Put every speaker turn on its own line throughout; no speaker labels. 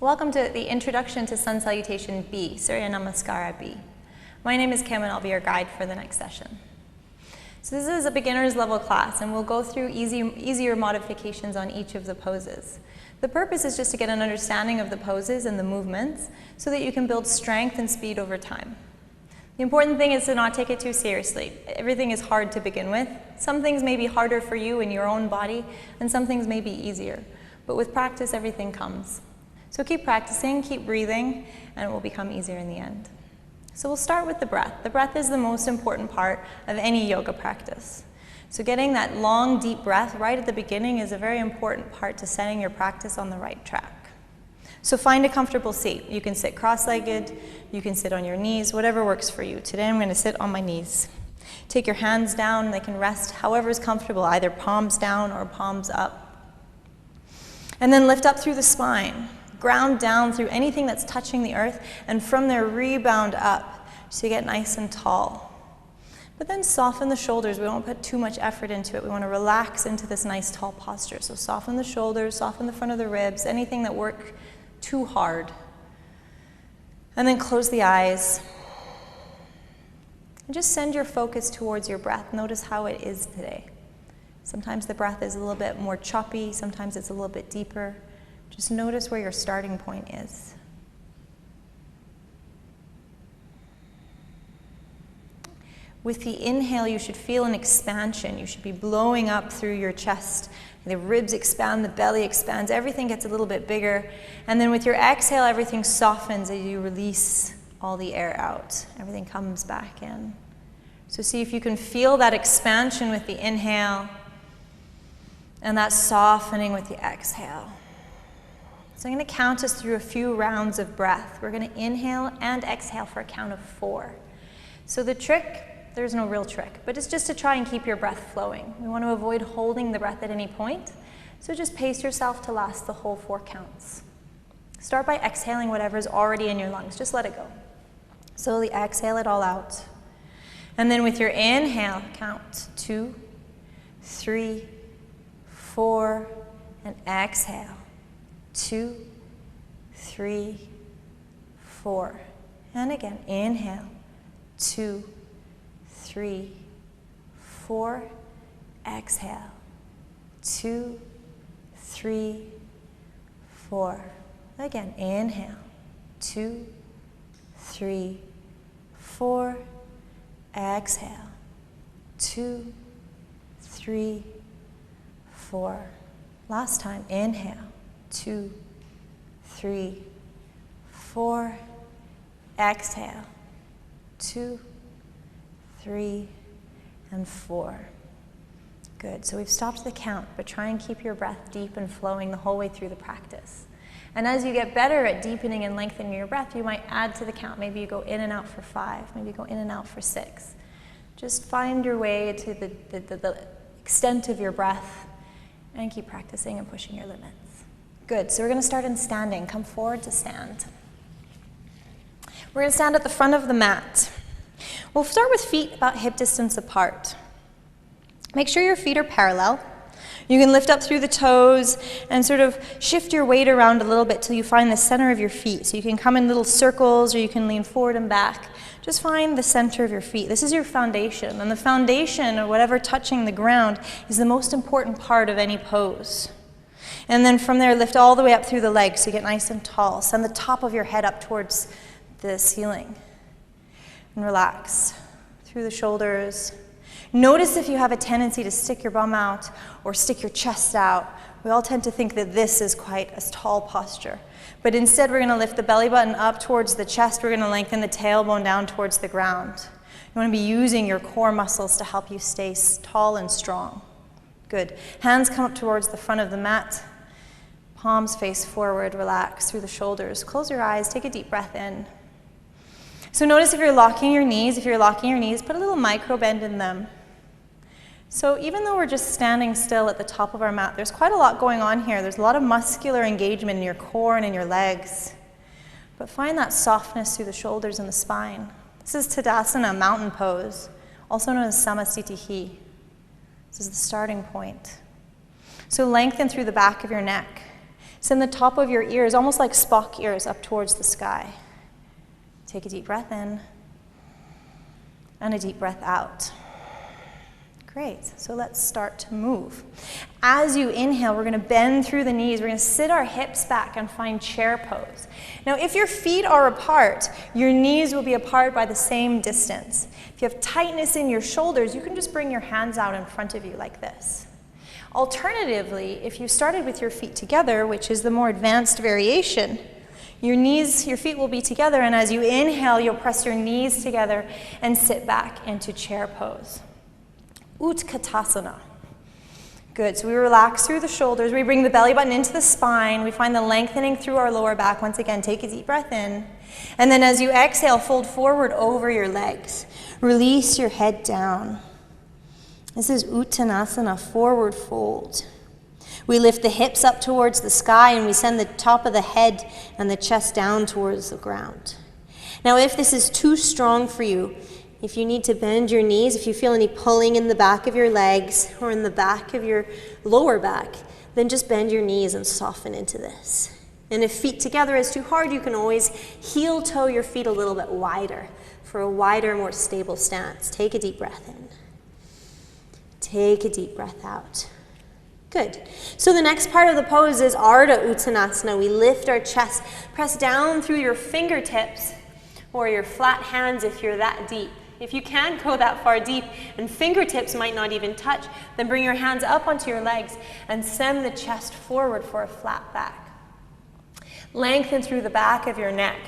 Welcome to the Introduction to Sun Salutation B, Surya Namaskara B. My name is Kim and I'll be your guide for the next session. So this is a beginner's level class and we'll go through easier modifications on each of the poses. The purpose is just to get an understanding of the poses and the movements so that you can build strength and speed over time. The important thing is to not take it too seriously. Everything is hard to begin with. Some things may be harder for you in your own body and some things may be easier. But with practice, everything comes. So keep practicing, keep breathing, and it will become easier in the end. So we'll start with the breath. The breath is the most important part of any yoga practice. So getting that long, deep breath right at the beginning is a very important part to setting your practice on the right track. So find a comfortable seat. You can sit cross-legged, you can sit on your knees, whatever works for you. Today I'm going to sit on my knees. Take your hands down, they can rest however is comfortable, either palms down or palms up. And then lift up through the spine. Ground down through anything that's touching the earth, and from there rebound up so you get nice and tall. But then soften the shoulders. We won't put too much effort into it. We want to relax into this nice tall posture. So soften the shoulders, soften the front of the ribs, anything that work too hard. And then close the eyes. And just send your focus towards your breath. Notice how it is today. Sometimes the breath is a little bit more choppy, sometimes it's a little bit deeper. Just notice where your starting point is. With the inhale, you should feel an expansion. You should be blowing up through your chest. The ribs expand, the belly expands, everything gets a little bit bigger. And then with your exhale, everything softens as you release all the air out. Everything comes back in. So see if you can feel that expansion with the inhale and that softening with the exhale. So I'm going to count us through a few rounds of breath. We're going to inhale and exhale for a count of 4. So the trick, there's no real trick, but it's just to try and keep your breath flowing. We want to avoid holding the breath at any point. So just pace yourself to last the whole 4 counts. Start by exhaling whatever's already in your lungs. Just let it go. Slowly exhale it all out. And then with your inhale, count 2, 3, 4, and exhale. 2, 3, 4. And again, inhale. 2, 3, 4. Exhale. 2, 3, 4. Again, inhale. 2, 3, 4. Exhale. 2, 3, 4. Last time, inhale. 2, 3, 4. Exhale. 2, 3, and 4. Good. So we've stopped the count, but try and keep your breath deep and flowing the whole way through the practice. And as you get better at deepening and lengthening your breath, you might add to the count. Maybe you go in and out for 5. Maybe you go in and out for 6. Just find your way to the extent of your breath and keep practicing and pushing your limits. Good, so we're going to start in standing. Come forward to stand. We're going to stand at the front of the mat. We'll start with feet about hip distance apart. Make sure your feet are parallel. You can lift up through the toes and sort of shift your weight around a little bit till you find the center of your feet. So you can come in little circles or you can lean forward and back. Just find the center of your feet. This is your foundation, and the foundation, or whatever touching the ground, is the most important part of any pose. And then from there, lift all the way up through the legs so you get nice and tall. Send the top of your head up towards the ceiling. And relax through the shoulders. Notice if you have a tendency to stick your bum out or stick your chest out. We all tend to think that this is quite a tall posture. But instead, we're going to lift the belly button up towards the chest. We're going to lengthen the tailbone down towards the ground. You want to be using your core muscles to help you stay tall and strong. Good. Hands come up towards the front of the mat. Palms face forward, relax through the shoulders. Close your eyes, take a deep breath in. So notice if you're locking your knees, put a little micro bend in them. So even though we're just standing still at the top of our mat, there's quite a lot going on here. There's a lot of muscular engagement in your core and in your legs. But find that softness through the shoulders and the spine. This is Tadasana, mountain pose, also known as Samasthiti. This is the starting point. So lengthen through the back of your neck. Send the top of your ears, almost like Spock ears, up towards the sky. Take a deep breath in and a deep breath out. Great, so let's start to move. As you inhale, we're gonna bend through the knees. We're gonna sit our hips back and find chair pose. Now, if your feet are apart, your knees will be apart by the same distance. If you have tightness in your shoulders, you can just bring your hands out in front of you like this. Alternatively, if you started with your feet together, which is the more advanced variation, your feet will be together, and as you inhale, you'll press your knees together and sit back into chair pose. Utkatasana. Good, so we relax through the shoulders, we bring the belly button into the spine, we find the lengthening through our lower back. Once again, take a deep breath in, and then as you exhale, fold forward over your legs. Release your head down. This is Uttanasana, forward fold. We lift the hips up towards the sky and we send the top of the head and the chest down towards the ground. Now, if this is too strong for you, if you need to bend your knees, if you feel any pulling in the back of your legs or in the back of your lower back, then just bend your knees and soften into this. And if feet together is too hard, you can always heel toe your feet a little bit wider for a wider, more stable stance. Take a deep breath in. Take a deep breath out. Good. So the next part of the pose is Ardha Uttanasana. We lift our chest, press down through your fingertips or your flat hands if you're that deep. If you can't go that far deep and fingertips might not even touch, then bring your hands up onto your legs and send the chest forward for a flat back. Lengthen through the back of your neck.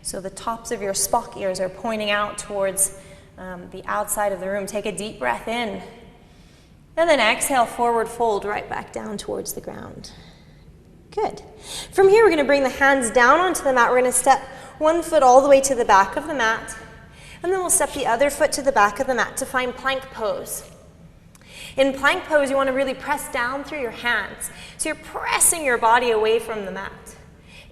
So the tops of your Spock ears are pointing out towards the outside of the room. Take a deep breath in. And then exhale, forward fold right back down towards the ground. Good. From here, we're going to bring the hands down onto the mat. We're going to step one foot all the way to the back of the mat. And then we'll step the other foot to the back of the mat to find plank pose. In plank pose, you want to really press down through your hands. So you're pressing your body away from the mat.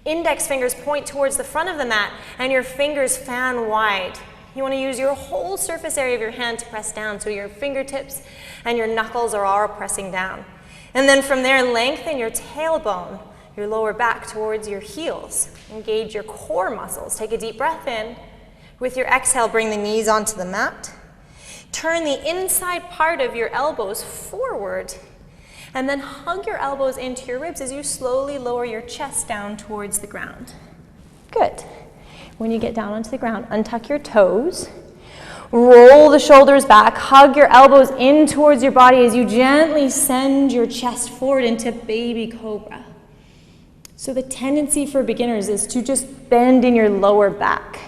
Index fingers point towards the front of the mat, and your fingers fan wide. You want to use your whole surface area of your hand to press down, so your fingertips and your knuckles are all pressing down. And then from there, lengthen your tailbone, your lower back towards your heels. Engage your core muscles. Take a deep breath in. With your exhale, bring the knees onto the mat. Turn the inside part of your elbows forward, and then hug your elbows into your ribs as you slowly lower your chest down towards the ground. Good. When you get down onto the ground, untuck your toes. Roll the shoulders back, hug your elbows in towards your body as you gently send your chest forward into baby cobra. So the tendency for beginners is to just bend in your lower back.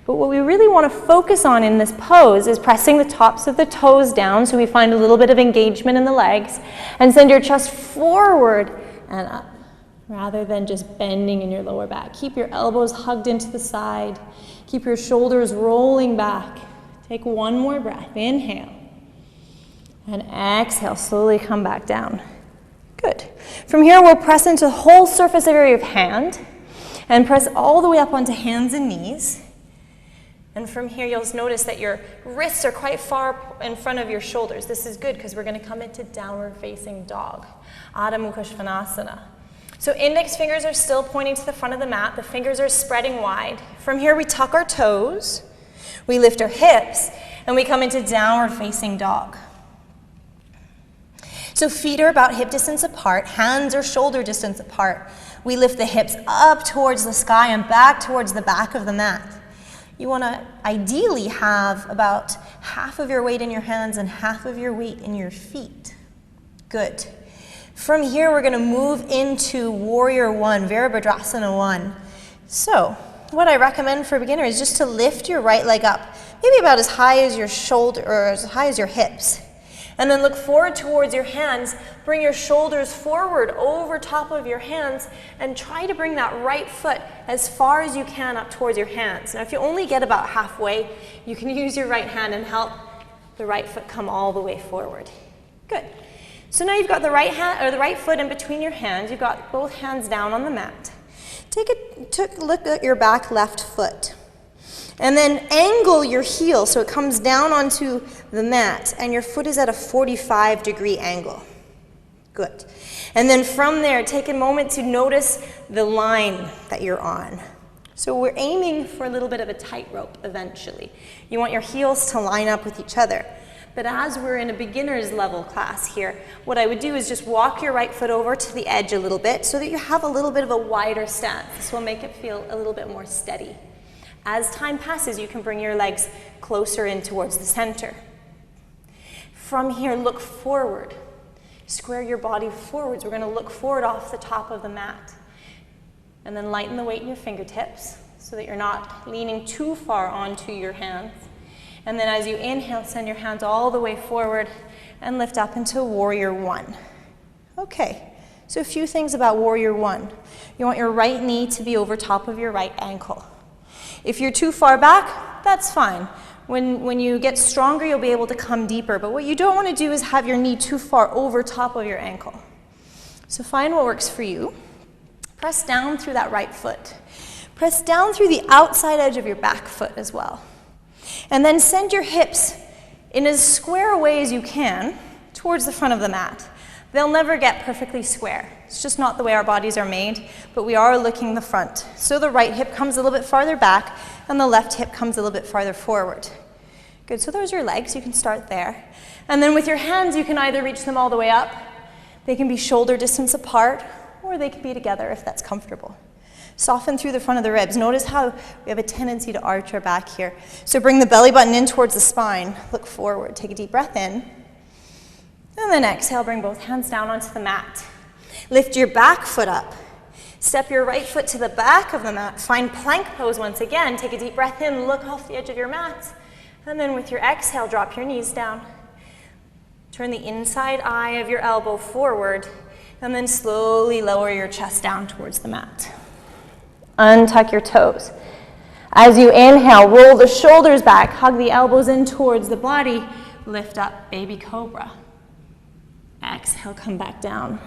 But what we really want to focus on in this pose is pressing the tops of the toes down so we find a little bit of engagement in the legs, and send your chest forward and up rather than just bending in your lower back. Keep your elbows hugged into the side. Keep your shoulders rolling back. Take one more breath. Inhale. And exhale. Slowly come back down. Good. From here, we'll press into the whole surface area of hand and press all the way up onto hands and knees. And from here, you'll notice that your wrists are quite far in front of your shoulders. This is good because we're going to come into downward facing dog, Adho Mukha Svanasana. So index fingers are still pointing to the front of the mat. The fingers are spreading wide. From here, we tuck our toes, we lift our hips, and we come into downward facing dog. So feet are about hip distance apart, hands are shoulder distance apart. We lift the hips up towards the sky and back towards the back of the mat. You want to ideally have about half of your weight in your hands and half of your weight in your feet. Good. From here, we're going to move into Warrior One, Virabhadrasana 1. So, what I recommend for beginners is just to lift your right leg up, maybe about as high as your shoulder or as high as your hips. And then look forward towards your hands. Bring your shoulders forward over top of your hands and try to bring that right foot as far as you can up towards your hands. Now, if you only get about halfway, you can use your right hand and help the right foot come all the way forward. Good. So now you've got the right hand or the right foot in between your hands. You've got both hands down on the mat. Take a look at your back left foot. And then angle your heel so it comes down onto the mat and your foot is at a 45-degree angle. Good. And then from there, take a moment to notice the line that you're on. So we're aiming for a little bit of a tightrope eventually. You want your heels to line up with each other. But as we're in a beginner's level class here, what I would do is just walk your right foot over to the edge a little bit so that you have a little bit of a wider stance. This will make it feel a little bit more steady. As time passes, you can bring your legs closer in towards the center. From here, look forward. Square your body forwards. We're going to look forward off the top of the mat. And then lighten the weight in your fingertips so that you're not leaning too far onto your hands. And then as you inhale, send your hands all the way forward and lift up into Warrior One. Okay, so a few things about Warrior One. You want your right knee to be over top of your right ankle. If you're too far back, that's fine. When you get stronger, you'll be able to come deeper. But what you don't want to do is have your knee too far over top of your ankle. So find what works for you. Press down through that right foot. Press down through the outside edge of your back foot as well. And then send your hips in as square a way as you can towards the front of the mat. They'll never get perfectly square. It's just not the way our bodies are made, but we are looking the front. So the right hip comes a little bit farther back, and the left hip comes a little bit farther forward. Good, so those are your legs. You can start there. And then with your hands, you can either reach them all the way up. They can be shoulder distance apart, or they can be together if that's comfortable. Soften through the front of the ribs. Notice how we have a tendency to arch our back here. So bring the belly button in towards the spine. Look forward. Take a deep breath in. And then exhale, bring both hands down onto the mat. Lift your back foot up. Step your right foot to the back of the mat. Find plank pose once again. Take a deep breath in, look off the edge of your mat. And then with your exhale, drop your knees down. Turn the inside eye of your elbow forward, and then slowly lower your chest down towards the mat. Untuck your toes. As you inhale, roll the shoulders back, hug the elbows in towards the body, lift up, baby cobra. Exhale, come back down.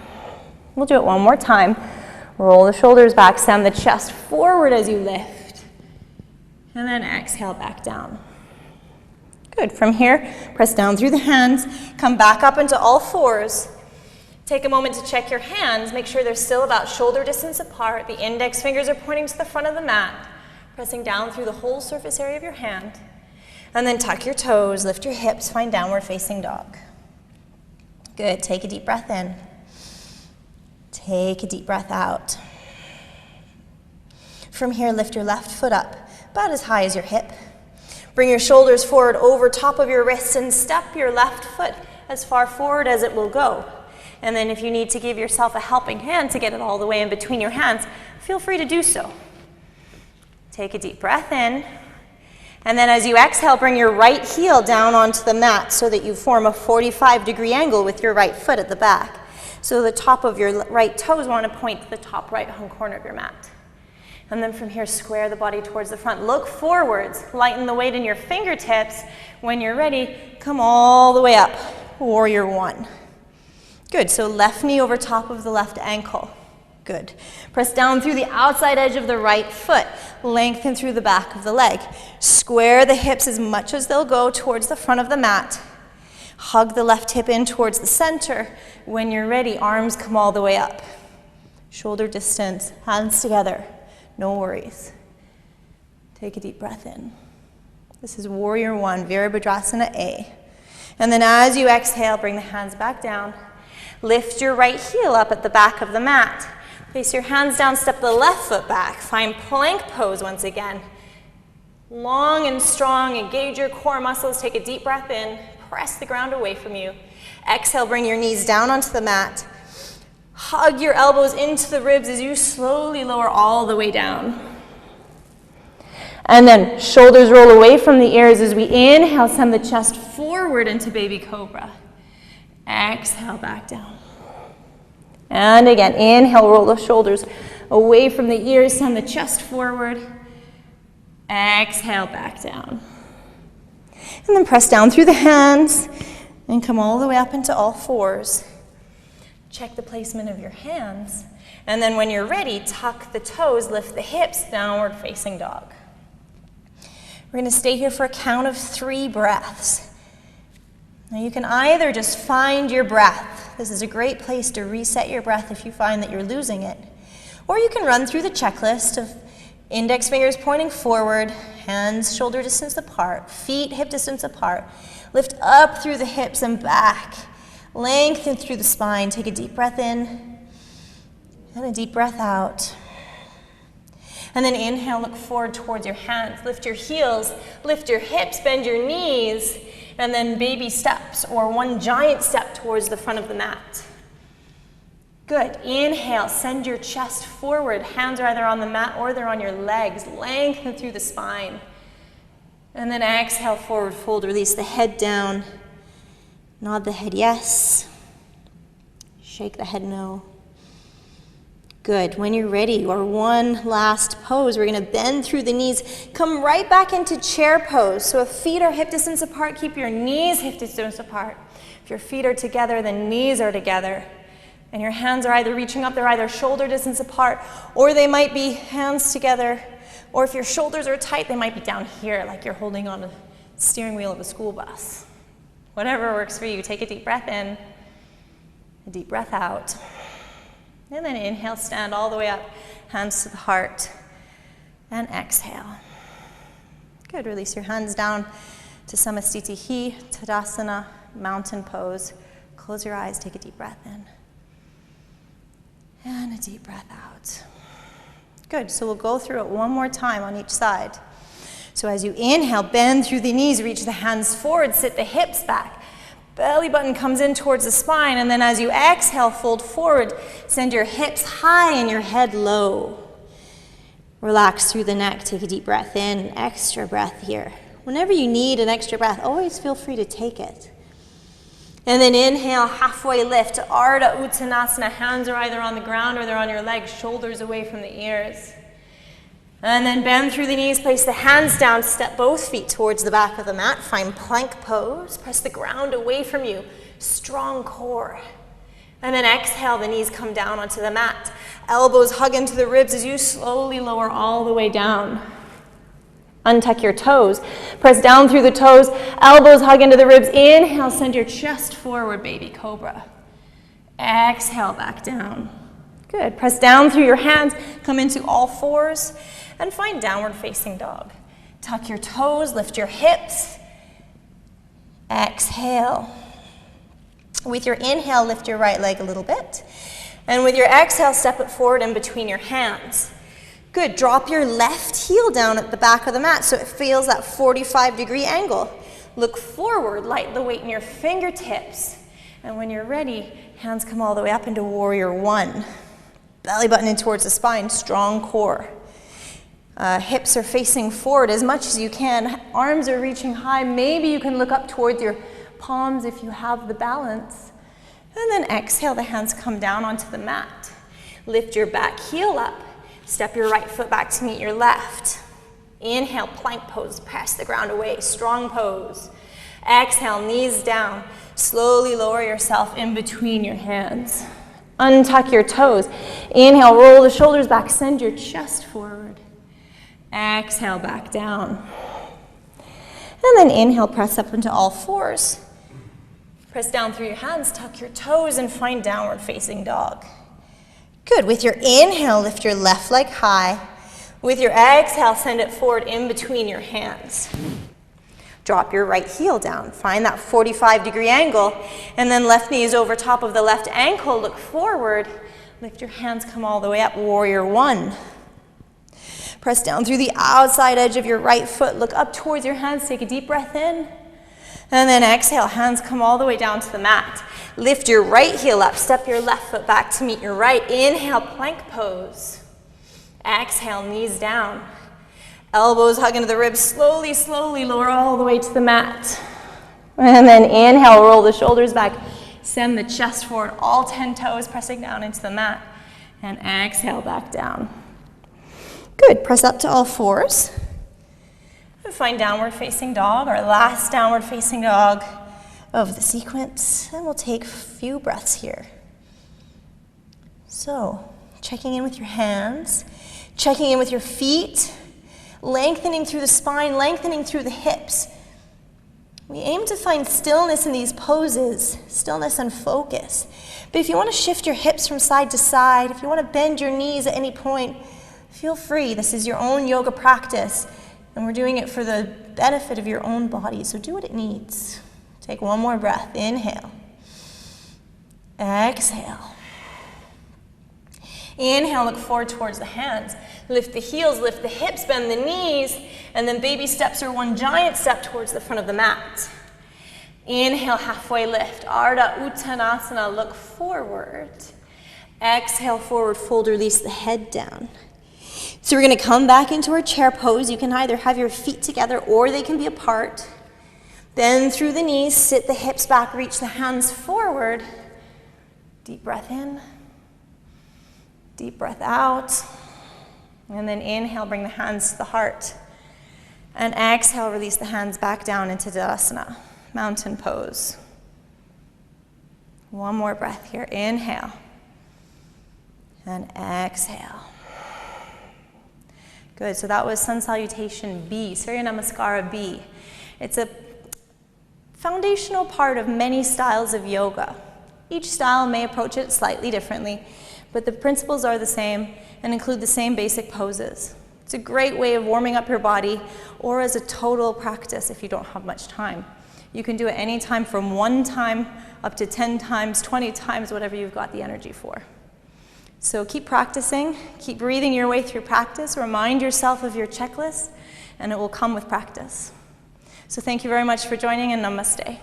We'll do it one more time. Roll the shoulders back, send the chest forward as you lift. And then exhale, back down. Good. From here, press down through the hands, come back up into all fours. Take a moment to check your hands. Make sure they're still about shoulder distance apart. The index fingers are pointing to the front of the mat, pressing down through the whole surface area of your hand. And then tuck your toes, lift your hips, find downward facing dog. Good. Take a deep breath in. Take a deep breath out. From here, lift your left foot up, about as high as your hip. Bring your shoulders forward over top of your wrists and step your left foot as far forward as it will go. And then if you need to give yourself a helping hand to get it all the way in between your hands, feel free to do so. Take a deep breath in. And then as you exhale, bring your right heel down onto the mat so that you form a 45-degree angle with your right foot at the back. So the top of your right toes want to point to the top right-hand corner of your mat. And then from here, square the body towards the front. Look forwards. Lighten the weight in your fingertips. When you're ready, come all the way up. Warrior One. Good. So left knee over top of the left ankle. Good. Press down through the outside edge of the right foot. Lengthen through the back of the leg. Square the hips as much as they'll go towards the front of the mat. Hug the left hip in towards the center. When you're ready, arms come all the way up. Shoulder distance, hands together. No worries. Take a deep breath in. This is Warrior One, Virabhadrasana A. And then as you exhale, bring the hands back down. Lift your right heel up at the back of the mat. Place your hands down, step the left foot back. Find plank pose once again. Long and strong, engage your core muscles. Take a deep breath in. Press the ground away from you. Exhale, bring your knees down onto the mat. Hug your elbows into the ribs as you slowly lower all the way down. And then shoulders roll away from the ears as we inhale, send the chest forward into baby cobra. Exhale, back down. And again, inhale, roll the shoulders away from the ears, send the chest forward. Exhale, back down. And then press down through the hands and come all the way up into all fours. Check the placement of your hands. And then when you're ready, tuck the toes, lift the hips, downward facing dog. We're going to stay here for a count of 3 breaths. Now you can either just find your breath This is a great place to reset your breath if you find that you're losing it. Or you can run through the checklist of index fingers pointing forward, hands shoulder distance apart, feet hip distance apart. Lift up through the hips and back. Lengthen through the spine. Take a deep breath in and a deep breath out. And then inhale, look forward towards your hands. Lift your heels, lift your hips, bend your knees, and then baby steps or one giant step towards the front of the mat. Good. Inhale, send your chest forward. Hands are either on the mat or they're on your legs. Lengthen through the spine. And then exhale, forward fold, release the head down. Nod the head yes. Shake the head no. Good. When you're ready, or one last pose, we're going to bend through the knees. Come right back into chair pose. So if feet are hip distance apart, keep your knees hip distance apart. If your feet are together, then knees are together. And your hands are either reaching up, they're either shoulder distance apart, or they might be hands together. Or if your shoulders are tight, they might be down here, like you're holding on the steering wheel of a school bus. Whatever works for you. Take a deep breath in, a deep breath out. And then inhale, stand all the way up, hands to the heart, and exhale. Good. Release your hands down to Samastitihi, Tadasana, mountain pose. Close your eyes, take a deep breath in. And a deep breath out. Good, so we'll go through it one more time on each side. So as you inhale, bend through the knees, reach the hands forward, sit the hips back. Belly button comes in towards the spine, and then as you exhale, fold forward, send your hips high and your head low. Relax through the neck, take a deep breath in, extra breath here. Whenever you need an extra breath, always feel free to take it. And then inhale, halfway lift, Ardha Uttanasana. Hands are either on the ground or they're on your legs, shoulders away from the ears. And then bend through the knees, place the hands down, step both feet towards the back of the mat. Find plank pose, press the ground away from you, strong core. And then exhale, the knees come down onto the mat. Elbows hug into the ribs as you slowly lower all the way down. Untuck your toes. Press down through the toes. Elbows hug into the ribs. Inhale, send your chest forward, baby cobra. Exhale, back down. Good. Press down through your hands. Come into all fours and find downward facing dog. Tuck your toes, lift your hips. Exhale. With your inhale, lift your right leg a little bit. And with your exhale, step it forward in between your hands. Good. Drop your left heel down at the back of the mat so it feels that 45-degree angle. Look forward, light the weight in your fingertips. And when you're ready, hands come all the way up into warrior one. Belly button in towards the spine, strong core. Hips are facing forward as much as you can. Arms are reaching high. Maybe you can look up towards your palms if you have the balance. And then exhale, the hands come down onto the mat. Lift your back heel up. Step your right foot back to meet your left. Inhale, plank pose, press the ground away, strong pose. Exhale, knees down. Slowly lower yourself in between your hands. Untuck your toes. Inhale, roll the shoulders back, send your chest forward. Exhale, back down. And then inhale, press up into all fours. Press down through your hands, tuck your toes, and find downward facing dog. Good. With your inhale, lift your left leg high. With your exhale, send it forward in between your hands. Drop your right heel down. Find that 45-degree angle. And then left knee is over top of the left ankle. Look forward. Lift your hands, come all the way up. Warrior one. Press down through the outside edge of your right foot. Look up towards your hands. Take a deep breath in. And then exhale, hands come all the way down to the mat. Lift your right heel up, step your left foot back to meet your right. Inhale, plank pose. Exhale, knees down. Elbows hug into the ribs. Slowly, slowly lower all the way to the mat. And then inhale, roll the shoulders back. Send the chest forward, all 10 toes pressing down into the mat. And exhale, back down. Good, press up to all fours. And find downward facing dog, our last downward facing dog of the sequence. And we'll take a few breaths here. So, checking in with your hands, checking in with your feet, lengthening through the spine, lengthening through the hips. We aim to find stillness in these poses, stillness and focus. But if you want to shift your hips from side to side, if you want to bend your knees at any point, feel free. This is your own yoga practice, and we're doing it for the benefit of your own body, so do what it needs. Take one more breath. Inhale. Exhale. Inhale, look forward towards the hands. Lift the heels, lift the hips, bend the knees, and then baby steps or one giant step towards the front of the mat. Inhale, halfway lift. Ardha Uttanasana, look forward. Exhale, forward fold, release the head down. So we're going to come back into our chair pose. You can either have your feet together or they can be apart. Bend through the knees, sit the hips back, reach the hands forward. Deep breath in. Deep breath out. And then inhale, bring the hands to the heart. And exhale, release the hands back down into Tadasana, mountain pose. One more breath here. Inhale. And exhale. Good, so that was Sun Salutation B, Surya Namaskara B. It's a foundational part of many styles of yoga. Each style may approach it slightly differently, but the principles are the same and include the same basic poses. It's a great way of warming up your body, or as a total practice if you don't have much time. You can do it anytime from 1 time up to 10 times, 20 times, whatever you've got the energy for. So keep practicing, keep breathing your way through practice, remind yourself of your checklist, and it will come with practice. So thank you very much for joining, and namaste.